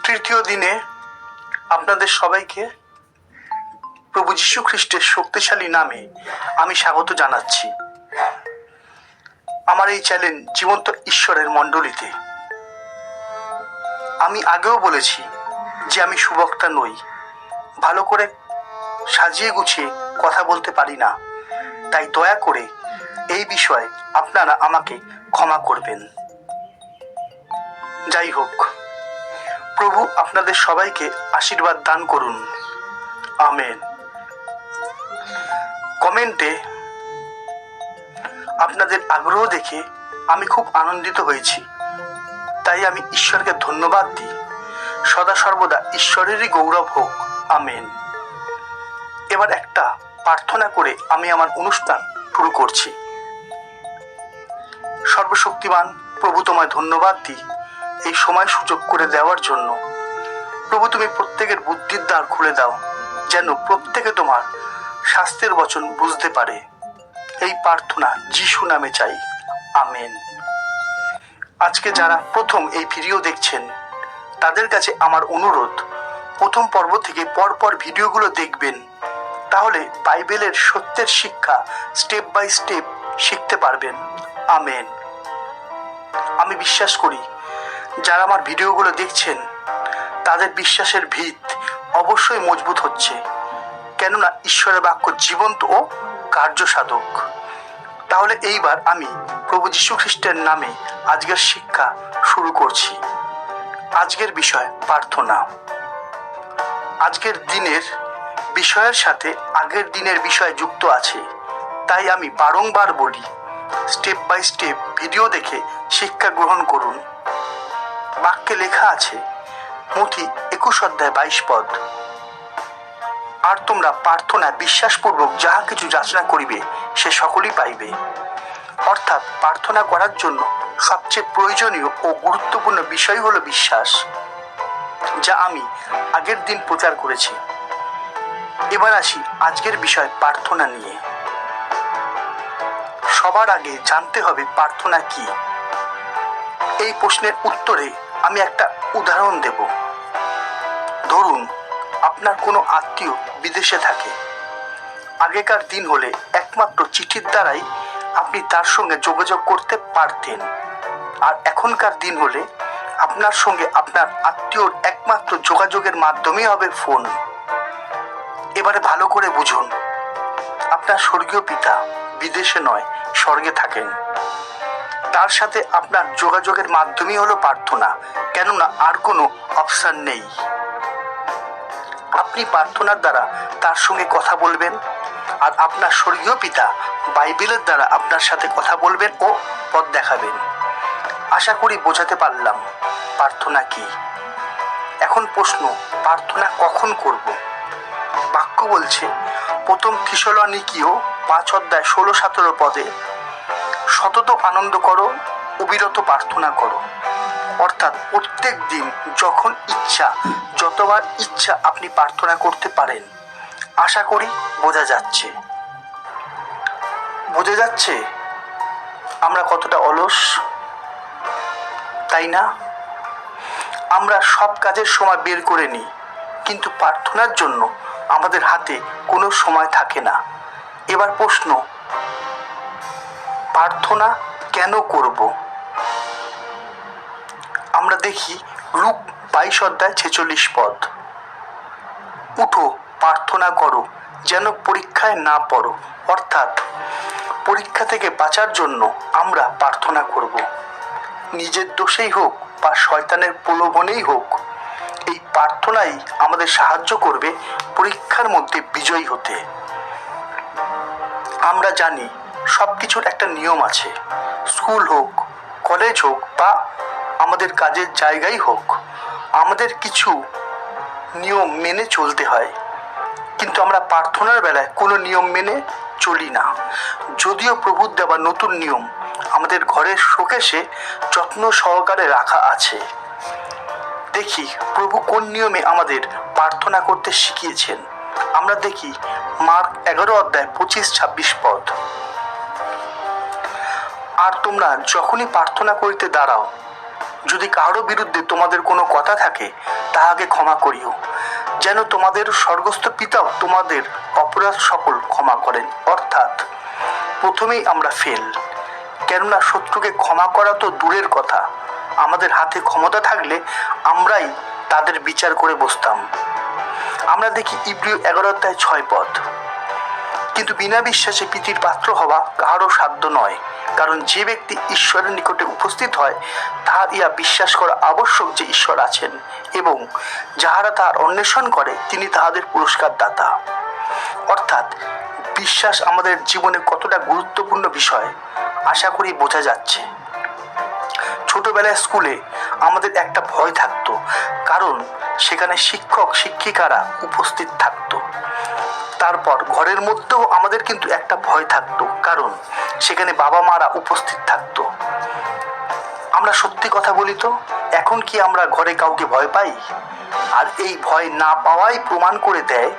তৃতীয় দিনে আপনাদের সবাইকে প্রভু যীশু খ্রিস্টের শক্তিশালী নামে আমি স্বাগত জানাচ্ছি আমার এই চ্যানেল জীবন্ত ঈশ্বরের মণ্ডলীতে। আমি আগেও বলেছি যে আমি সুবক্তা নই, ভালো করে সাজিয়ে গুছিয়ে কথা বলতে পারি না, তাই দয়া করে এই বিষয়ে আপনারা আমাকে ক্ষমা করবেন। যাই হোক, প্রভু আপনাদের সবাইকে আশীর্বাদ দান করুন, আমেন। কমেন্টে আপনাদের আগ্রহ দেখে আমি খুব আনন্দিত হয়েছি, তাই আমি ঈশ্বরকে ধন্যবাদ দিই। সদা সর্বদা ঈশ্বরেরই গৌরব হোক, আমেন। এবার একটা প্রার্থনা করে আমি আমার অনুষ্ঠান শুরু করছি। সর্বশক্তিমান প্রভু, তোমায় ধন্যবাদ দিই এই সময় সুযোগ করে দেওয়ার জন্য। প্রভু, তুমি প্রত্যেকের বুদ্ধির দ্বার খুলে দাও, যেন প্রত্যেকে তোমার শাস্ত্রের বচন বুঝতে পারে। এই প্রার্থনা যিশু নামে চাই, আমেন। আজকে যারা প্রথম এই ভিডিও দেখছেন তাদের কাছে আমার অনুরোধ, প্রথম পর্ব থেকে পরপর ভিডিওগুলো দেখবেন, তাহলে বাইবেলের সত্যের শিক্ষা স্টেপ বাই স্টেপ শিখতে পারবেন, আমেন। আমি বিশ্বাস করি যারা আমার ভিডিওগুলো দেখছেন তাদের বিশ্বাসের ভিত অবশ্যই মজবুত হচ্ছে, কেননা ঈশ্বরের বাক্য জীবন্ত ও কার্যসাধক। তাহলে এইবার আমি প্রভু যীশু খ্রিস্টের নামে আজকের শিক্ষা শুরু করছি। আজকের বিষয় প্রার্থনা। আজকের দিনের বিষয়ের সাথে আগের দিনের বিষয় যুক্ত আছে, তাই আমি বারংবার বলি, স্টেপ বাই স্টেপ ভিডিও দেখে শিক্ষা গ্রহণ করুন। বাক্যে লেখা আছে, মথি 21 অধ্যায় 22 পদ, আর তোমরা প্রার্থনায় বিশ্বাসপূর্বক যাহা কিছু যাচনা করিবে সে সকলই পাইবে। অর্থাৎ প্রার্থনা করার জন্য সবচেয়ে প্রয়োজনীয় ও গুরুত্বপূর্ণ বিষয় হলো বিশ্বাস, যা আমি আগের দিন প্রচার করেছি। এবার আসি আজকের বিষয় প্রার্থনা নিয়ে। সবার আগে জানতে হবে প্রার্থনা কি। এই প্রশ্নের উত্তরে আমি একটা উদাহরণ দেব। ধরুন আপনার কোনো আত্মীয় বিদেশে থাকে। আগেকার দিন হলে একমাত্র চিঠির দ্বারাই আপনি তার সঙ্গে যোগাযোগ করতে পারতেন, আর এখনকার দিন হলে আপনার সঙ্গে আপনার আত্মীয়র একমাত্র যোগাযোগের মাধ্যমই হবে ফোন। এবারে ভালো করে বুঝুন, আপনার স্বর্গীয় পিতা বিদেশে নয়, স্বর্গে থাকেন। তার সাথে আপনার যোগাযোগের মাধ্যমই হলো প্রার্থনা, কেননা আর কোনো অপশন নেই। আপনি প্রার্থনার দ্বারা তার সঙ্গে কথা বলবেন, আর আপনার স্বর্গীয় পিতা বাইবেলের দ্বারা আপনার সাথে কথা বলবেন ও পথ দেখাবেন। আশা করি বোঝাতে পারলাম প্রার্থনা কি। এখন প্রশ্ন, প্রার্থনা কখন করব? বাক্য বলছে প্রথম থিসলনিকীয় 5 অধ্যায় 16-17 পদে, সতত আনন্দ করো, অবিরত প্রার্থনা করো। অর্থাৎ প্রত্যেক দিন যখন ইচ্ছা, যতবার ইচ্ছা আপনি প্রার্থনা করতে পারেন। আশা করি বোঝা যাচ্ছে। আমরা কতটা অলস, তাই না? আমরা সব কাজের সময় বের করে নিই, কিন্তু প্রার্থনার জন্য আমাদের হাতে কোনো সময় থাকে না। এবার প্রশ্ন, প্রার্থনা কেন করব? আমরা দেখি লুক 22 অধ্যায় 46 পদ, উঠো প্রার্থনা করো যেন পরীক্ষায় না পড়ো। অর্থাৎ পরীক্ষা থেকে বাঁচার জন্য আমরা প্রার্থনা করব। নিজের দোষেই হোক বা শয়তানের প্রলোভনেই হোক, এই প্রার্থনাই আমাদের সাহায্য করবে পরীক্ষার মধ্যে বিজয়ী হতে। আমরা জানি সব কিছুর একটা নিয়ম আছে। স্কুল হোক, কলেজ হোক বা আমাদের কাজের জায়গায় হোক, আমাদের কিছু নিয়ম মেনে চলতে হয়, কিন্তু আমরা প্রার্থনার বেলায় কোনো নিয়ম মেনে চলি না। যদিও প্রভুর দেওয়া নতুন নিয়ম আমাদের ঘরের শোকেসে যত্ন সহকারে রাখা আছে। দেখি প্রভু কোন নিয়মে আমাদের প্রার্থনা করতে শিখিয়েছেন। আমরা দেখি মার্ক 11 অধ্যায় 25-26 পদ, আর তোমরা যখনই প্রার্থনা করিতে দাঁড়াও যদি কারো বিরুদ্ধে তোমাদের কোনো কথা থাকে তাহাকে ক্ষমা করিও, যেন তোমাদের স্বর্গস্থ পিতাও তোমাদের অপরাধ সকল ক্ষমা করেন। অর্থাৎ প্রথমেই আমরা ফেল, কেননা শত্রুকে ক্ষমা করা তো দূরের কথা, আমাদের হাতে ক্ষমতা থাকলে আমরাই তাদের বিচার করে বসতাম। আমরা দেখি ইব্রিয় 11:6 কিন্তু বিনা বিশ্বাসে প্রীতির পাত্র হওয়া কাহারও সাধ্য নয়, কারণ যে ব্যক্তি ঈশ্বরের নিকটে উপস্থিত হয় তাহার ইহা বিশ্বাস করা আবশ্যক যে ঈশ্বর আছেন, এবং যাহারা তাহার অন্বেষণ করে তিনি তাহাদের পুরস্কার দাতা। অর্থাৎ বিশ্বাস আমাদের জীবনে কতটা গুরুত্বপূর্ণ বিষয় আশা করি বোঝা যাচ্ছে। ছোটবেলায় স্কুলে আমাদের একটা ভয় থাকতো, কারণ সেখানে শিক্ষক শিক্ষিকারা উপস্থিত থাকতো। তারপর ঘরের মধ্যেও আমাদের কিন্তু একটা ভয় থাকতো, কারণ সেখানে বাবা মারা উপস্থিত থাকতো। আমরা সত্যি কথা বলি তো, এখন কি আমরা ঘরে কাউকে ভয় পাই? আর এই ভয় না পাওয়াই প্রমাণ করে দেয়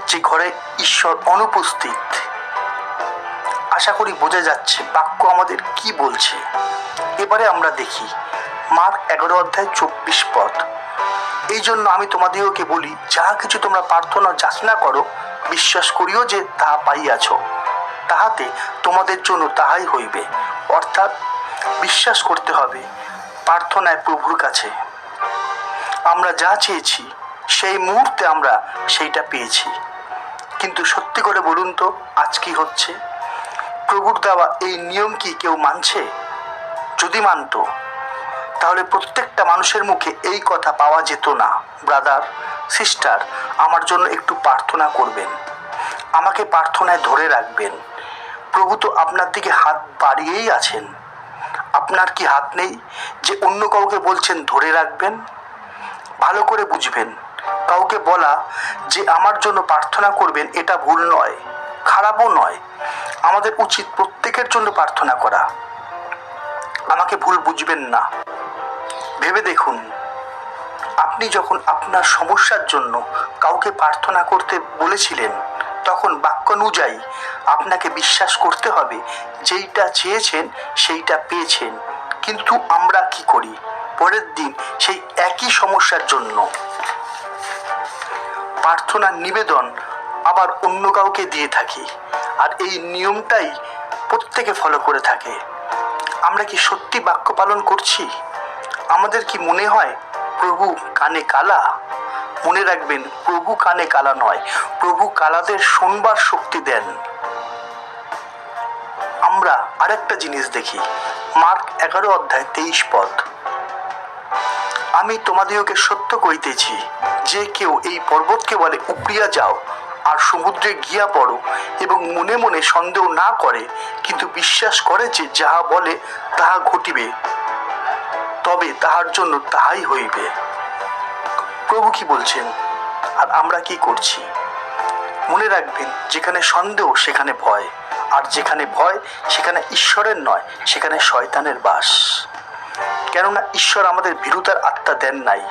যে ঘরে ঈশ্বর অনুপস্থিত। আশা করি বোঝা যাচ্ছে বাক্য আমাদের কি বলছে। এবারে আমরা দেখি মার্ক 11:24। এই জন্য আমি তোমাদিগকে বলি, যাহা কিছু তোমরা প্রার্থনা যাচনা করো, বিশ্বাস করিও যে তাহা পাইয়াছ, তাহাতে তোমাদের জন্য তাহাই হইবে। অর্থাৎ বিশ্বাস করতে হবে প্রার্থনায় প্রভুর কাছে। আমরা যা চেয়েছি সেই মুহূর্তে আমরা সেইটা পেয়েছি। কিন্তু সত্যি করে বলুন তো, আজ কি হচ্ছে? প্রভুর দেওয়া এই নিয়ম কি কেউ মানছে? যদি মানত তাহলে প্রত্যেকটা মানুষের মুখে এই কথা পাওয়া যেত না, ব্রাদার সিস্টার আমার জন্য একটু প্রার্থনা করবেন, আমাকে প্রার্থনায় ধরে রাখবেন। প্রভু তো আপনার দিকে হাত বাড়িয়েই আছেন। আপনার কি হাত নেই যে অন্য কাউকে বলছেন ধরে রাখবেন? ভালো করে বুঝবেন, কাউকে বলা যে আমার জন্য প্রার্থনা করবেন এটা ভুল নয়, খারাপও নয়। আমাদের উচিত প্রত্যেকের জন্য প্রার্থনা করা। আমাকে ভুল বুঝবেন না। ভেবে দেখুন, আপনি যখন আপনার সমস্যার জন্য কাউকে প্রার্থনা করতে বলেছিলেন, তখন বাক্য অনুযায়ী আপনাকে বিশ্বাস করতে হবে যেইটা চেয়েছেন সেইটা পেয়েছেন। কিন্তু আমরা কি করি? পরের দিন সেই একই সমস্যার জন্য প্রার্থনার নিবেদন আবার অন্য কাউকে দিয়ে থাকি, আর এই নিয়মটাই প্রত্যেকে ফলো করে থাকে। আমরা কি সত্যি বাক্য পালন করছি? আমাদের কি মনে হয় প্রভু কানে কালা? মনে রাখবেন, প্রভু কানে কালা নয়, প্রভু কালাদের শুনবার শক্তি দেন। আমরা আরেকটা জিনিস দেখি, মার্ক 11:23। আমি তোমাদিগকে সত্য কইতেছি যে কেউ এই পর্বতকে বলে উপড়িয়া যাও আর সমুদ্রে গিয়া পড়ো, এবং মনে মনে সন্দেহ না করে, কিন্তু বিশ্বাস করে যে যাহা বলে তাহা ঘটিবে, তবে তাহার জন্য তাহাই হইবে। প্রভু কি বলছেন আর আমরা কি করছি? মনে রাখবেন, যেখানে সন্দেহ সেখানে ভয়, আর যেখানে ভয় সেখানে ঈশ্বরের নয়, সেখানে শয়তানের বাস। কেননা ঈশ্বর আমাদের ভীরুতার আত্মা দেন নাই।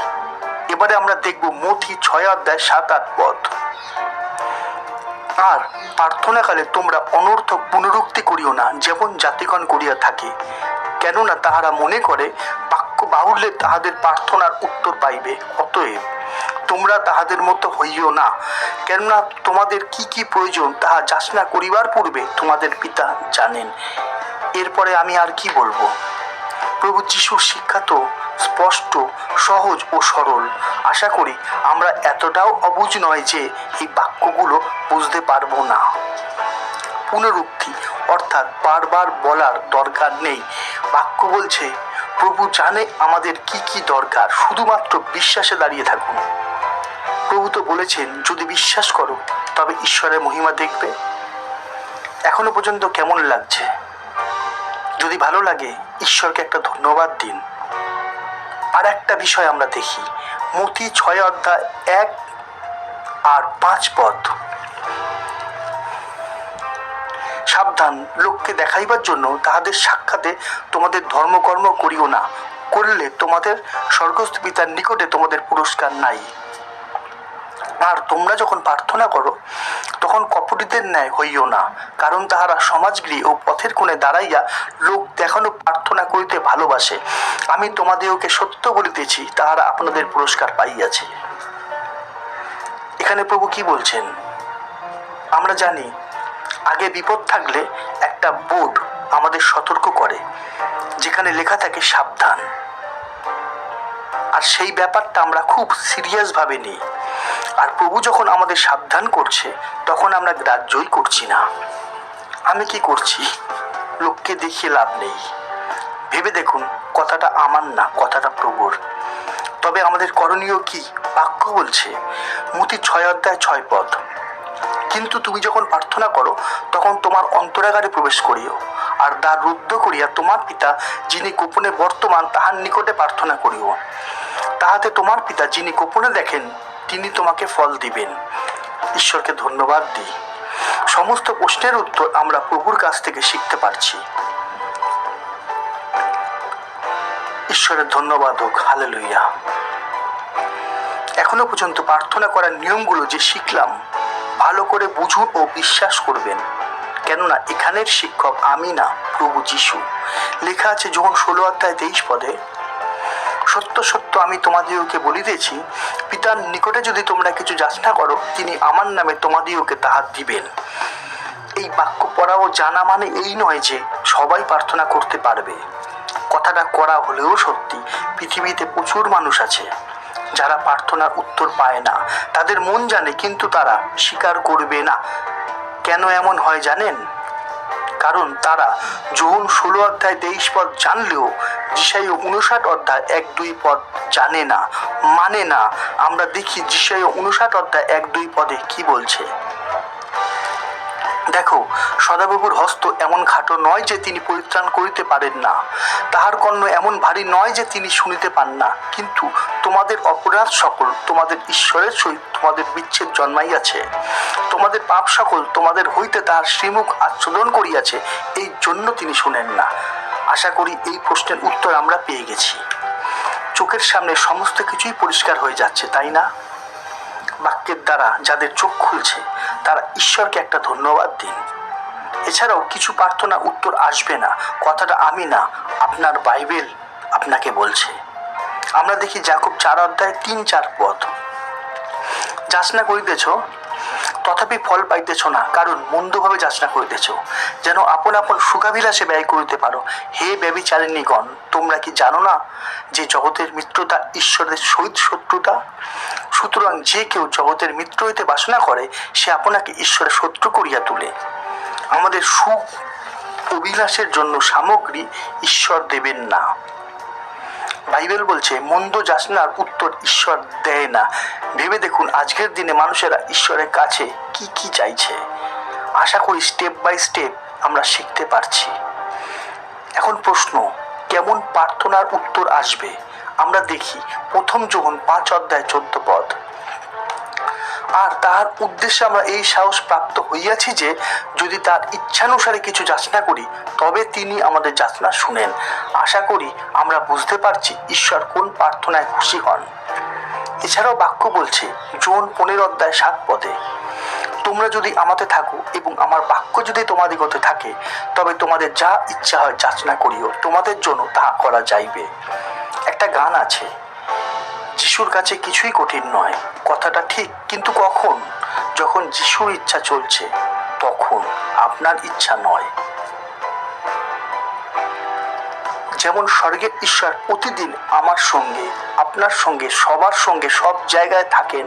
এবারে আমরা দেখব মথি 6:7-8। আর প্রার্থনাকালে তোমরা অনর্থক পুনরুক্তি করিও না, যেমন জাতিগণ করিয়া থাকে, কেননা তাহারা মনে করে বাক্য বাহুল্যে তাহাদের প্রার্থনার উত্তর পাইবে। অতএব তোমরা তাহাদের মতো হইও না, কেননা তোমাদের কি কি প্রয়োজন তাহা যাচনা করিবার পূর্বে তোমাদের পিতা জানেন। এরপরে আমি আর কি বলবো? প্রভু যিশুর শিক্ষা তো স্পষ্ট, সহজ ও সরল। আশা করি আমরা এতটাও অবুঝ নয় যে এই বাক্যগুলো বুঝতে পারবো না। পুনরুক্তি অর্থাৎ বারবার বলার দরকার নেই। বাক্য বলছে প্রভু জানে আমাদের কি কি দরকার, শুধুমাত্র বিশ্বাসে দাঁড়িয়ে থাকুন। প্রভু তো বলেছেন যদি বিশ্বাস করো তবে ঈশ্বরের মহিমা দেখবে। এখনো পর্যন্ত কেমন লাগছে? যদি ভালো লাগে ঈশ্বরকে একটা ধন্যবাদ দিন। আর একটা বিষয় আমরা দেখি, মথি 6:1-5। সাবধান, লোককে দেখাইবার জন্য তাহাদের সাক্ষাতে তোমাদের ধর্মকর্ম করিও না, করলে তোমাদের স্বর্গস্থ পিতার নিকটে তোমাদের পুরস্কার নাই। আর তোমরা যখন প্রার্থনা করো তখন কপটীদের ন্যায় হইও না, কারণ তাহারা সমাজগৃহ ও পথের কোণে দাঁড়াইয়া লোক দেখানো প্রার্থনা করিতে ভালোবাসে। আমি তোমাদেরকে সত্য বলিতেছি, তাহারা আপনাদের পুরস্কার পাইয়াছে। এখানে প্রভু কি বলছেন? আমরা জানি আগে বিপদ থাকলে একটা বোর্ড আমাদের সতর্ক করে, যেখানে লেখা থাকে সাবধান। আর সেই ব্যাপারটা আমরা খুব সিরিয়াস ভাবে নিই। আর প্রভু যখন আমাদের সাবধান করছে তখন আমরা গ্রাহ্যই করছি না। আমি কি করছি? লোককে দেখিয়ে লাভ নেই। ভেবে দেখুন, কথাটা আমার না, কথাটা প্রভুর। তবে আমাদের করণীয় কি? বাক্য বলছে মতি 6 অধ্যায় 6 পদ, কিন্তু তুমি যখন প্রার্থনা করো তখন তোমার অন্তরাগারে প্রবেশ করিও, আর দ্বার রুদ্ধ করিয়া তোমার পিতা যিনি গোপনে বর্তমান তাহার নিকটে প্রার্থনা করিও। তাহাতে তোমার পিতা যিনি গোপনে দেখেন তিনি তোমাকে ফল দিবেন। ঈশ্বরকে ধন্যবাদ দিই। সমস্ত প্রশ্নের উত্তর আমরা প্রভুর কাছ থেকে শিখতে পারছি। ঈশ্বরের ধন্যবাদ হোক। হালেলুয়া। এখনো পর্যন্ত প্রার্থনা করার নিয়মগুলো যে শিখলাম, ভালো করে বুঝুন ও বিশ্বাস করবেন, কেননা এখানের শিক্ষক আমি না, প্রভু যিশু। লেখা আছে যোহন 16 অধ্যায় 23 পদে, সত্য সত্য আমি তোমাদিওকে বলিতেছি, পিতার নিকটে যদি তোমরা কিছু যাচনা করো, তিনি আমার নামে তোমাদিওকে তাহা দিবেন। এই বাক্য পড়া ও জানা মানে এই নয় যে সবাই প্রার্থনা করতে পারবে। কথাটা করা হলেও সত্যি, পৃথিবীতে প্রচুর মানুষ আছে যারা প্রার্থনার উত্তর পায় না। তাদের মন জানে, কিন্তু তারা স্বীকার করবে না। কেন এমন হয় জানেন? কারণ তারা যোহন 16 অধ্যায় 23 পদ জানলেও যিশাইয়া 59 অধ্যায় 1-2 পদ জানে না, মানে না। আমরা দেখি যিশাইয়া 59 অধ্যায় 1-2 পদে কি বলছে। দেখো, সদাপ্রভুর হস্ত এমন খাটো নয় যে তিনি পরিত্রাণ করিতে পারেন না, তাহার কর্ণ এমন ভারী নয় যে তিনি শুনিতে পান না। কিন্তু তোমাদের অপরাধ সকল তোমাদের ঈশ্বরের সহিত তোমাদের বিচ্ছেদ জন্মাইয়াছে, তোমাদের পাপ সকল তোমাদের হইতে তাহার শ্রীমুখ আচ্ছাদন করিয়াছে, এই জন্য তিনি শুনেন না। আশা করি এই প্রশ্নের উত্তর আমরা পেয়ে গেছি। চোখের সামনে সমস্ত কিছুই পরিষ্কার হয়ে যাচ্ছে, তাই না? বাক্যের দ্বারা যাদের চোখ খুলছে তারা ঈশ্বরকে একটা ধন্যবাদ দিন। এছাড়াও কিছু প্রার্থনা উত্তর আসবে না, কথাটা আমি না, আপনার বাইবেল আপনাকে বলছে। আমরা দেখি যাকব 4 অধ্যায় 3-4 পদ, যাচনা করিতেছ তথাপি ফল পাইতেছ না, কারণ মন্দভাবে যাচনা করিতেছ, যেন আপন আপন সুখাবিলাসে ব্যয় করিতে পারো। হে ব্যভিচারিণীগণ, তোমরা কি জানো না যে জগতের মিত্রতা ঈশ্বরের সহিত শত্রুতা? সুতরাং যে কেউ জগতের মিত্র হইতে বাসনা করে, সে আপনাকে ঈশ্বরের শত্রু করিয়া তোলে। আমাদের সুখ অভিলাষের জন্য সামগ্রী ঈশ্বর দেবেন না। বাইবেল বলছে মন্দ যাচনার উত্তর ঈশ্বর দেয় না। ভেবে দেখুন আজকের দিনে মানুষেরা ঈশ্বরের কাছে কি কি চাইছে। আশা করি স্টেপ বাই স্টেপ আমরা শিখতে পারছি। এখন প্রশ্ন, কেমন প্রার্থনার উত্তর আসবে? আমরা দেখি প্রথম যোহন 5 অধ্যায় 14 পদ, আর তাহার উদ্দেশ্যে আমরা এই সাহস প্রাপ্ত হইয়াছি যে যদি তার ইচ্ছানুসারে কিছু যাচনা করি, তবে তিনি আমাদের যাচনা শুনেন। আশা করি আমরা বুঝতে পারছি ঈশ্বর কোন প্রার্থনায় খুশি হন। এছাড়াও বাক্য বলছে যোহন 15 অধ্যায় 7 পদে, তোমরা যদি আমাতে থাকো এবং আমার বাক্য যদি তোমাদিগতে থাকে, তবে তোমাদের যা ইচ্ছা হয় যাচনা করিও, তোমাদের জন্য তাহা করা যাইবে। একটা গান আছে, যিশুর কাছে কিছুই কঠিন নয়। কথাটা ঠিক, কিন্তু কখন? যখন যিশুর ইচ্ছা চলছে, তখন আপনার ইচ্ছা নয়। যেমন স্বর্গের ঈশ্বর প্রতিদিন আমার সঙ্গে, আপনার সঙ্গে, সবার সঙ্গে, সব জায়গায় থাকেন,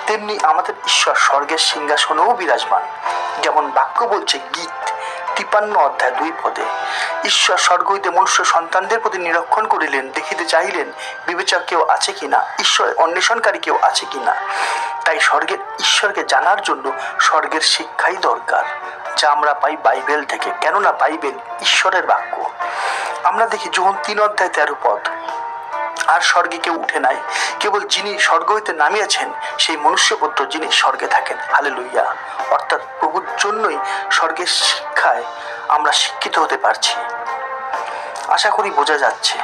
তেমনি আমাদের ঈশ্বর স্বর্গের সিংহাসনেও বিরাজমান। যেমন বাক্য বলছে গীত 53 অধ্যায় 2 পদে, ঈশ্বর স্বর্গ হইতে মনুষ্য সন্তানদের প্রতি নিরীক্ষণ করিলেন, দেখিতে চাহিলেন বিবেচক কেউ আছে কিনা, ঈশ্বরের অন্বেষণকারী কেউ আছে কিনা। তাই স্বর্গের ঈশ্বরকে জানার জন্য স্বর্গের শিক্ষাই দরকার, যা আমরা পাই বাইবেল থেকে, কেননা বাইবেল ঈশ্বরের বাক্য। আমরা দেখি যোহন 3 অধ্যায় 13 পদ, আর স্বর্গে কেউ উঠে নাই, কেবল যিনি স্বর্গ হইতে নামিয়াছেন সেই মনুষ্যপুত্র যিনি স্বর্গে থাকেন। হালেলুয়া। অর্থাৎ প্রভুর জন্যই স্বর্গের শিক্ষায় আমরা শিক্ষিত হতে পারছি। আশা করি বোঝা যাচ্ছে।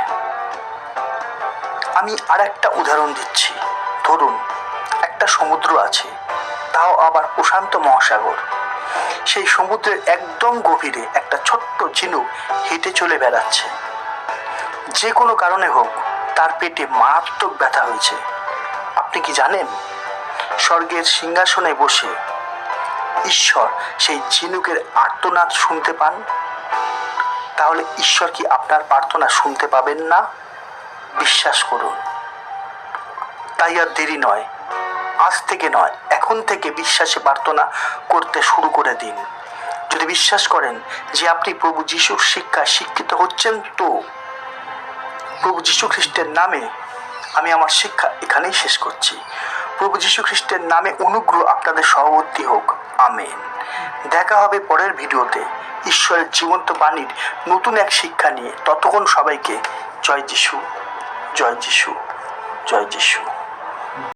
আমি আর একটা উদাহরণ দিচ্ছি। ধরুন একটা একটা সমুদ্র আছে, তাও আবার প্রশান্ত মহাসাগর। সেই সমুদ্রের একদম গভীরে একটা ছোট্ট ঝিনুক হেঁটে চলে বেড়াচ্ছে। যে কোনো কারণে হোক তার পেটে মারাত্মক ব্যথা হয়েছে। আপনি কি জানেন, স্বর্গের সিংহাসনে বসে ঈশ্বর সেই ঝিনুকের আর্তনাদ শুনতে পান? তাহলে ঈশ্বর কি আপনার প্রার্থনা শুনতে পাবেন না? বিশ্বাস করুন। তাই আর দেরি নয়, আজ থেকে নয়, এখন থেকে বিশ্বাসে প্রার্থনা করতে শুরু করে দিন। যদি বিশ্বাস করেন যে আপনি প্রভু যিশুর শিক্ষায় শিক্ষিত হচ্ছেন, তো প্রভু যীশু খ্রিস্টের নামে আমি আমার শিক্ষা এখানেই শেষ করছি। প্রভু যীশু খ্রিস্টের নামে অনুগ্রহ আপনাদের সহবর্তী হোক। আমেন। দেখা হবে পরের ভিডিওতে ঈশ্বরের জীবন্ত বাণীর নতুন এক শিক্ষা নিয়ে। ততক্ষণ সবাইকে জয় যিশু, জয় যিশু, জয় যিশু।